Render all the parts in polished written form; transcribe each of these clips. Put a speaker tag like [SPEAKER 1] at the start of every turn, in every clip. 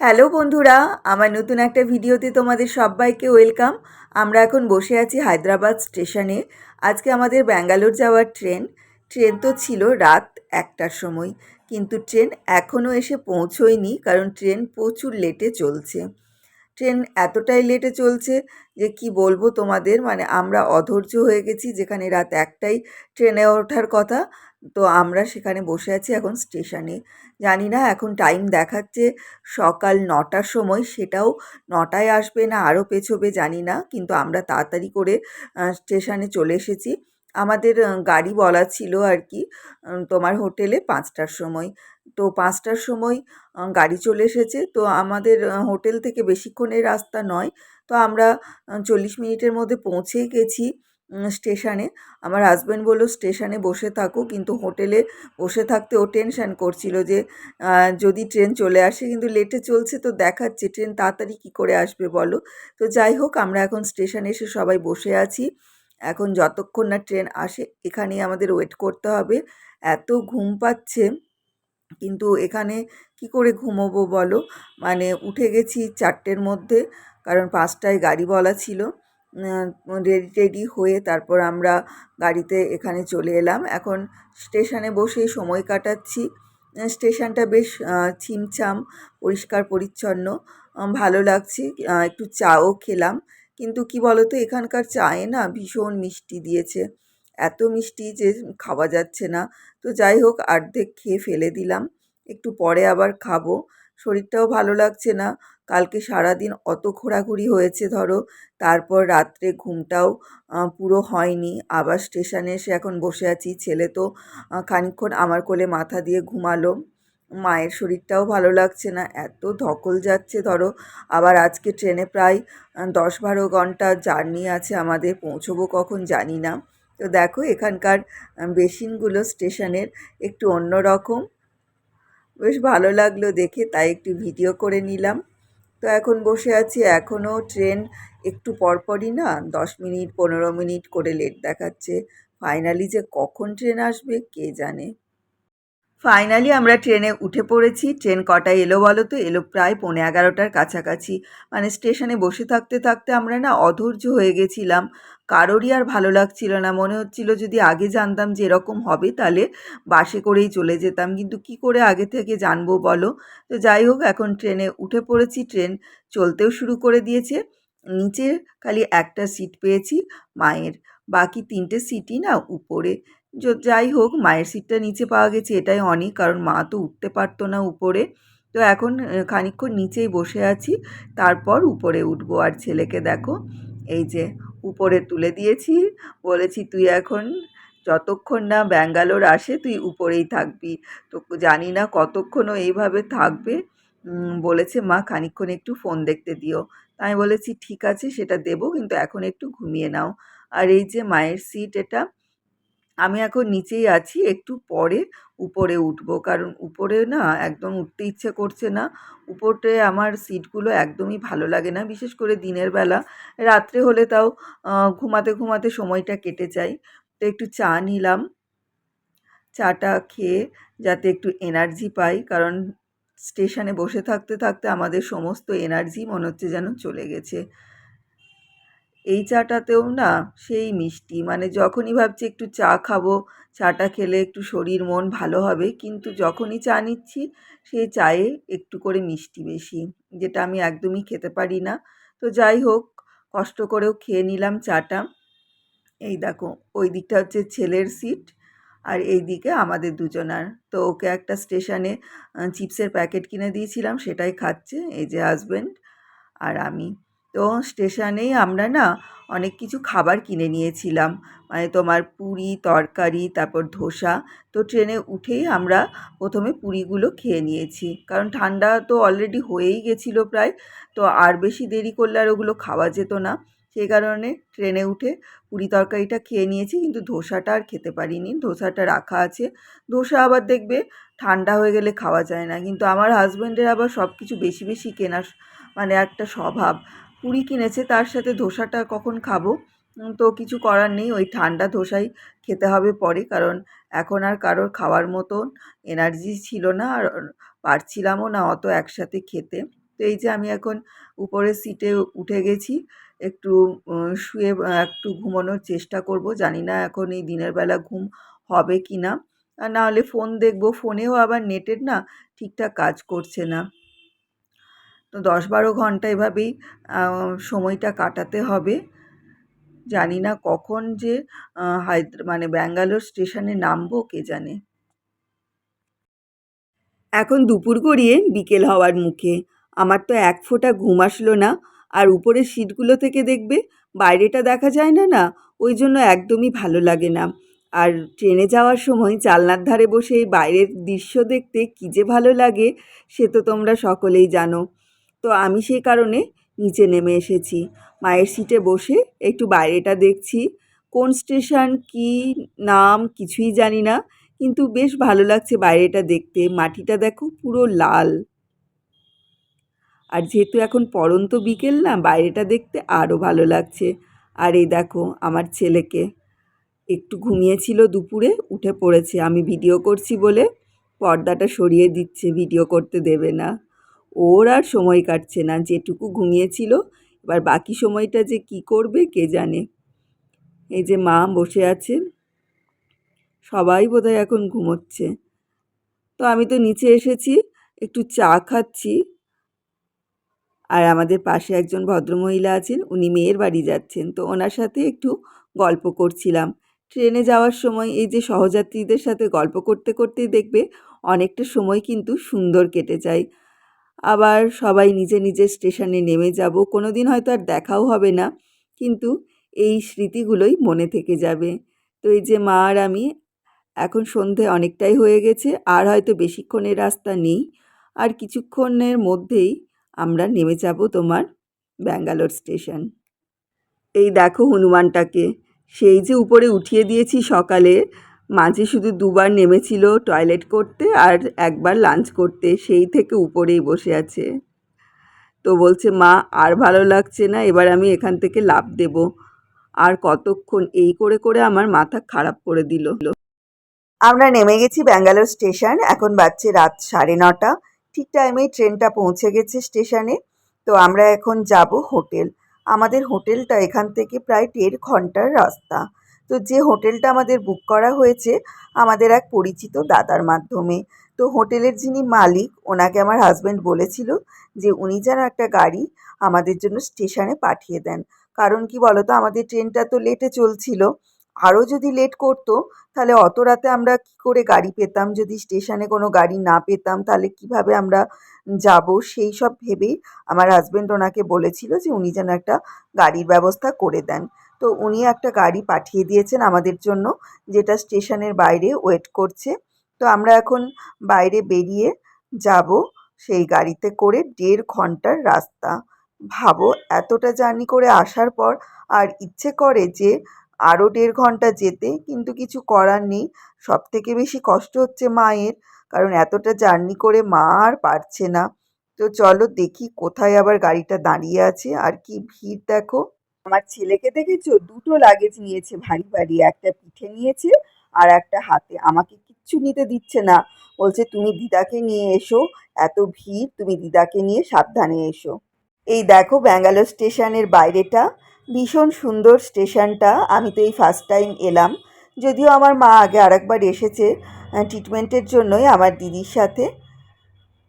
[SPEAKER 1] Hello বন্ধুরা, আমার নতুন একটা ভিডিওতে তোমাদের সবাইকে ওয়েলকাম। আমরা এখন বসে আছি হায়দ্রাবাদ স্টেশনে। আজকে আমাদের ব্যাঙ্গালোর যাওয়ার ট্রেন তো ছিল রাত 1টার সময়, কিন্তু ট্রেন এখনও এসে পৌঁছোয়নি, কারণ ট্রেন প্রচুর লেটে চলছে। ট্রেন এতটাই লেটে চলছে যে কি বলবো তোমাদের, মানে আমরা অধৈর্য হয়ে গেছি। যেখানে রাত 1টায় ট্রেনে ওঠার কথা, তো আমরা সেখানে বসে আছি এখন স্টেশনে। জানি না এখন টাইম দেখাচ্ছে সকাল 9টার সময়, সেটাও 9টায় আসবে না আরও পেছোবে জানি না, কিন্তু আমরা তাড়াতাড়ি করে স্টেশনে চলে এসেছি। আমাদের গাড়ি বলা ছিল আর কি তোমার হোটেলে 5টার সময়। তো 5টার সময় গাড়ি চলে এসেছে। তো আমাদের হোটেল থেকে বেশিক্ষণের রাস্তা নয়। তো আমরা 40 মিনিটের মধ্যে পৌঁছেই গেছি স্টেশনে। আমার হাজব্যান্ড বলল স্টেশনে বসে থাকো, কিন্তু হোটেলে বসে থাকতে ও টেনশন করছিল যে যদি ট্রেন চলে আসে, কিন্তু লেটে চলছে তো দেখাচ্ছে ট্রেন তাড়াতাড়ি কী করে আসবে বলো। তো যাই হোক, আমরা এখন স্টেশনে এসে সবাই বসে আছি। এখন যতক্ষণ না ট্রেন আসে এখানেই আমাদের ওয়েট করতে হবে। এত ঘুম পাচ্ছে, কিন্তু এখানে কি করে ঘুমোবো বলো। মানে উঠে গেছি 4টের মধ্যে, কারণ 5টায় গাড়ি বলা ছিল। রেডি টেডি হয়ে তারপর আমরা গাড়িতে এখানে চলে এলাম। এখন স্টেশনে বসেই সময় কাটাচ্ছি। স্টেশনটা বেশ ছিমছাম, পরিষ্কার পরিচ্ছন্ন, ভালো লাগছে। একটু চাও খেলাম, কিন্তু কি বলো তো, এখানকার চায়ে না ভীষণ মিষ্টি দিয়েছে, এত মিষ্টি যে খাওয়া যাচ্ছে না। তো যাই হোক, অর্ধেক খেয়ে ফেলে দিলাম, একটু পরে আবার খাবো। শরীরটাও ভালো লাগছে না, কালকে সারাদিন অত ঘোরাঘুরি হয়েছে ধরো, তারপর রাত্রে ঘুমটাও পুরো হয়নি। আবার স্টেশনে এসে এখন বসে আছি। ছেলে তো খানিকক্ষণ আমার কোলে মাথা দিয়ে ঘুমালো। মায়ের শরীরটাও ভালো লাগছে না, এত ধকল যাচ্ছে ধরো। আবার আজকে ট্রেনে প্রায় 10-12 ঘন্টা জার্নি আছে আমাদের, পৌঁছবো কখন জানি না। তো দেখো এখানকার বেসিনগুলো স্টেশনের একটু অন্যরকম, বেশ ভালো লাগলো দেখে, তাই একটু ভিডিও করে নিলাম। তো এখন বসে আছি, এখনও ট্রেন একটু পরপরই না 10 মিনিট 15 মিনিট করে লেট দেখাচ্ছে। ফাইনালি যে কখন ট্রেন আসবে কে জানে। ফাইনালি আমরা ট্রেনে উঠে পড়েছি। ট্রেন কটায় এলো বলো তো? এলো প্রায় 11:15টার কাছাকাছি। মানে স্টেশনে বসে থাকতে থাকতে আমরা না অধৈর্য হয়ে গেছিলাম। কারোরই আর ভালো লাগছিল না। মনে হচ্ছিল যদি আগে জানতাম যে এরকম হবে তাহলে বাসে করেই চলে যেতাম। কিন্তু কি করে আগে থেকে জানবো বলো? তো যাই হোক, এখন ট্রেনে উঠে পড়েছি। ট্রেন চলতেও শুরু করে দিয়েছে। নিচে খালি একটা সিট পেয়েছি মায়ের, বাকি 3টে সিটই না উপরে। যাই হোক, মায়ের সিটটা নিচে পাওয়া গেছে এটাই অনেক, কারণ মা তো উঠতে পারতো না উপরে। তো এখন খানিকক্ষণ নিচেই বসে আছি, তারপর উপরে উঠবো। আর ছেলেকে দেখো এই যে উপরে তুলে দিয়েছি, বলেছি তুই এখন যতক্ষণ না ব্যাঙ্গালোর আসে তুই উপরেই থাকবি। তো জানি না কতক্ষণও এইভাবে থাকবে। বলেছে মা খানিকক্ষণ একটু ফোন দেখতে দিও। আমি বলেছি ঠিক আছে, সেটা দেবো, কিন্তু এখন একটু ঘুমিয়ে নাও। আর এই যে মায়ের সিট এটা, আমি এখন নিচেই আছি, একটু পরে উপরে উঠবো, কারণ উপরে না একদম উঠতে ইচ্ছে করছে না। উপরে আমার সিটগুলো একদমই ভালো লাগে না, বিশেষ করে দিনের বেলা। রাত্রে হলে তাও ঘুমাতে ঘুমাতে সময়টা কেটে যায়। তো একটু চা নিলাম, চাটা খেয়ে যাতে একটু এনার্জি পাই, কারণ স্টেশনে বসে থাকতে থাকতে আমাদের সমস্ত এনার্জি মনে হচ্ছে যেন চলে গেছে। এই চাটাতেও না সেই মিষ্টি, মানে যখনই ভাবছি একটু চা খাবো, চাটা খেলে একটু শরীর মন ভালো হবে, কিন্তু যখনই চা নিচ্ছি সেই চায়ে একটু করে মিষ্টি বেশি, যেটা আমি একদমই খেতে পারি না। তো যাই হোক, কষ্ট করেও খেয়ে নিলাম চাটা। এই দেখো, ওই দিকটা হচ্ছে ছেলের সিট, আর এই দিকে আমাদের দুজনার। তো ওকে একটা স্টেশনে চিপসের প্যাকেট কিনে দিয়েছিলাম, সেটাই খাচ্ছে এই যে হাজব্যান্ড আর আমি। তো স্টেশনেই আমরা না অনেক কিছু খাবার কিনে নিয়েছিলাম, মানে তোমার পুরি তরকারি, তারপর ধোসা। তো ট্রেনে উঠেই আমরা প্রথমে পুরিগুলো খেয়ে নিয়েছি, কারণ ঠান্ডা তো অলরেডি হয়েই গেছিলো প্রায়। তো আর বেশি দেরি করলে আর ওগুলো খাওয়া যেত না, সেই কারণে ট্রেনে উঠে পুরি তরকারিটা খেয়ে নিয়েছি, কিন্তু ধোসাটা আর খেতে পারিনি। ধোসাটা রাখা আছে। ধোসা আবার দেখবে ঠান্ডা হয়ে গেলে খাওয়া যায় না, কিন্তু আমার হাজব্যান্ডের আবার সব কিছু বেশি বেশি কেনার মানে একটা স্বভাব। পুরি কিনেছে, তার সাথে ধোসাটা কখন খাবো? তো কিছু করার নেই, ওই ঠান্ডা ধোসাই খেতে হবে পরে, কারণ এখন আর কারোর খাওয়ার মতন এনার্জি ছিল না, আর পারছিলামও না অত একসাথে খেতে। তো এই যে আমি এখন উপরের সিটে উঠে গেছি, একটু শুয়ে একটু ঘুমানোর চেষ্টা করব। জানি না এখন এই দিনের বেলা ঘুম হবে কি না। আর না হলে ফোন দেখব, ফোনেও আবার নেটের না ঠিকঠাক কাজ করছে না। তো ১০-১২ ঘন্টা এভাবেই সময়টা কাটাতে হবে। জানি না কখন যে মানে ব্যাঙ্গালোর স্টেশনে নামবো কে জানে। এখন দুপুর গড়িয়ে বিকেল হওয়ার মুখে। আমার তো এক ফোঁটা ঘুম আসলো না। আর উপরের সিটগুলো থেকে দেখবে বাইরেটা দেখা যায় না না, ওই জন্য একদমই ভালো লাগে না। আর ট্রেনে যাওয়ার সময় জানলার ধারে বসে এই বাইরের দৃশ্য দেখতে কী যে ভালো লাগে সে তো তোমরা সকলেই জানো। তো আমি সেই কারণে নিচে নেমে এসেছি। মায়ের সিটে বসে একটু বাইরেটা দেখছি। কোন স্টেশন, কী নাম কিছুই জানি না। কিন্তু বেশ ভালো লাগছে বাইরেটা দেখতে। মাটিটা দেখো পুরো লাল। আর যেহেতু এখন পড়ন্ত বিকেল না, বাইরেটা দেখতে আরও ভালো লাগছে। আর এই দেখো আমার ছেলেকে, একটু ঘুমিয়েছিল দুপুরে, উঠে পড়েছে। আমি ভিডিও করছি বলে পর্দাটা সরিয়ে দিচ্ছে, ভিডিও করতে দেবে না। ওর আর সময় কাটছে না, যেটুকু ঘুমিয়েছিল এবার বাকি সময়টা যে কি করবে কে জানে। এই যে মা বসে আছে, সবাই বোধহয় এখন ঘুমোচ্ছে। তো আমি তো নিচে এসেছি, একটু চা খাচ্ছি। আর আমাদের পাশে একজন ভদ্রমহিলা আছেন, উনি মেয়ের বাড়ি যাচ্ছেন, তো ওনার সাথে একটু গল্প করছিলাম। ট্রেনে যাওয়ার সময় এই যে সহযাত্রীদের সাথে গল্প করতে করতেই দেখবে অনেকটা সময় কিন্তু সুন্দর কেটে যায়। আবার সবাই নিজের নিজের স্টেশনে নেমে যাব, কোনো দিন হয়তো আর দেখাও হবে না, কিন্তু এই স্মৃতিগুলোই মনে থেকে যাবে। তো এই যে মা আর আমি, এখন সন্ধে অনেকটাই হয়ে গেছে, আর হয়তো বেশিক্ষণের রাস্তা নেই। আর কিছুক্ষণের মধ্যেই আমরা নেমে যাব তোমার ব্যাঙ্গালোর স্টেশন। এই দেখো হনুমানটাকে, সেই যে উপরে উঠিয়ে দিয়েছি সকালে, মাঝে শুধু দুবার নেমেছিল টয়লেট করতে আর একবার লাঞ্চ করতে, সেই থেকে উপরেই বসে আছে। তো বলছে মা আর ভালো লাগছে না, এবার আমি এখান থেকে লাফ দেব। আর কতক্ষণ এই করে করে আমার মাথা খারাপ করে দিল। আমরা নেমে গেছি ব্যাঙ্গালোর স্টেশন, এখন বাজছে রাত 9:30। ঠিক টাইমেই ট্রেনটা পৌঁছে গেছে স্টেশনে। তো আমরা এখন যাব হোটেল। আমাদের হোটেলটা এখান থেকে প্রায় 1.5 ঘন্টার রাস্তা। তো যে হোটেলটা আমাদের বুক করা হয়েছে আমাদের এক পরিচিত দাদার মাধ্যমে। তো হোটেলের যিনি মালিক, ওনাকে আমার হাজব্যান্ড বলেছিল যে উনি যেন একটা গাড়ি আমাদের জন্য স্টেশনে পাঠিয়ে দেন। কারণ কি বলতো, আমাদের ট্রেনটা তো লেটে চলছিল। আরও যদি লেট করতো তাহলে অত রাতে আমরা কী করে গাড়ি পেতাম? যদি স্টেশনে কোনো গাড়ি না পেতাম তাহলে কীভাবে আমরা যাব? সেই সব ভেবেই আমার হাজব্যান্ড ওনাকে বলেছিল যে উনি যেন একটা গাড়ির ব্যবস্থা করে দেন। তো উনি একটা গাড়ি পাঠিয়ে দিয়েছেন আমাদের জন্য, যেটা স্টেশনের বাইরে ওয়েট করছে। তো আমরা এখন বাইরে বেরিয়ে যাব সেই গাড়িতে করে। 1.5 ঘন্টার রাস্তা। ভাবো, এতটা জার্নি করে আসার পর আর ইচ্ছে করে যে আরও 1.5 ঘন্টা যেতে, কিন্তু কিছু করার নেই। সবথেকে বেশি কষ্ট হচ্ছে মায়ের, কারণ এতটা জার্নি করে মা আর পারছে না। তো চলো দেখি কোথায় আবার গাড়িটা দাঁড়িয়ে আছে। আর কি ভিড় দেখো! আমার ছেলেকে দেখেছো? 2টো লাগেজ নিয়েছে ভারী ভারী, একটা পিঠে নিয়েছে আর একটা হাতে। আমাকে কিচ্ছু নিতে দিচ্ছে না, বলছে তুমি দিদাকে নিয়ে এসো, এত ভিড়, তুমি দিদাকে নিয়ে সাবধানে এসো। এই দেখো ব্যাঙ্গালোর স্টেশনের বাইরেটা, ভীষণ সুন্দর স্টেশনটা। আমি তো এই ফার্স্ট টাইম এলাম, যদিও আমার মা আগে আরেকবার এসেছে ট্রিটমেন্টের জন্যই আমার দিদির সাথে,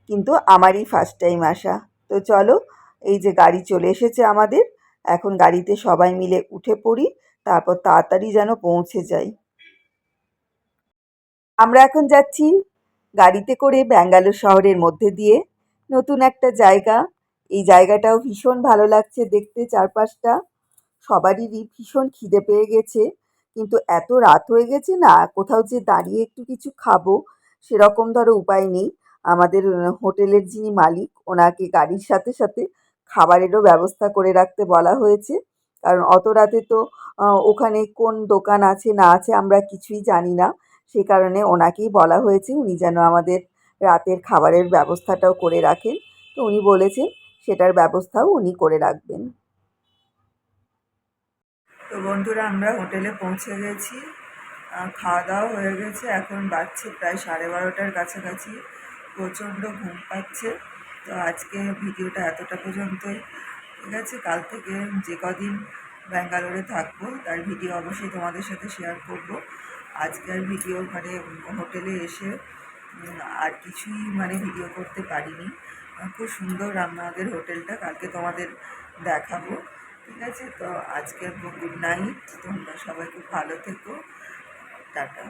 [SPEAKER 1] কিন্তু আমারই ফার্স্ট টাইম আসা। তো চলো, এই যে গাড়ি চলে এসেছে আমাদের, এখন গাড়িতে সবাই মিলে উঠে পড়ি, তারপর তাড়াতাড়ি যেন পৌঁছে যাই। আমরা এখন যাচ্ছি গাড়িতে করে ব্যাঙ্গালোর শহরের মধ্যে দিয়ে, নতুন একটা জায়গা। এই জায়গাটাও ভীষণ ভালো লাগছে দেখতে, চারপাশটা। সবারই ভীষণ খিদে পেয়ে গেছে, কিন্তু এত রাত হয়ে গেছে না, কোথাও যে দাঁড়িয়ে একটু কিছু খাবো সেরকম ধরো উপায় নেই। আমাদের হোটেলের যিনি মালিক, ওনাকে গাড়ির সাথে সাথে খাবারেরও ব্যবস্থা করে রাখতে বলা হয়েছে। কারণ অত রাতে তো ওখানে কোন দোকান আছে না আছে আমরা কিছুই জানি না। সে কারণে ওনাকেই বলা হয়েছে উনি যেন আমাদের রাতের খাবারের ব্যবস্থাটাও করে রাখেন। তো উনি বলেছেন সেটার ব্যবস্থাও উনি করে রাখবেন। তো বন্ধুরা, আমরা হোটেলে পৌঁছে গেছি, খাওয়া দাওয়া হয়ে গেছে, এখন বাজছে প্রায় 12:30টার কাছাকাছি। প্রচণ্ড ঘুম পাচ্ছে, তো আজকে ভিডিওটা এতটা পর্যন্তই। ঠিক আছে, কাল থেকে যে কদিন ব্যাঙ্গালোরে থাকবো তার ভিডিও অবশ্যই তোমাদের সাথে শেয়ার করব। আজকের ভিডিও মানে হোটেলে এসে আর কিছুই মানে ভিডিও করতে পারিনি। খুব সুন্দর আমাদের হোটেলটা, কালকে তোমাদের দেখাবো। ঠিক আছে, তো আজকে গুড নাইট, তোমরা সবাই খুব ভালো থেকো, টাটা।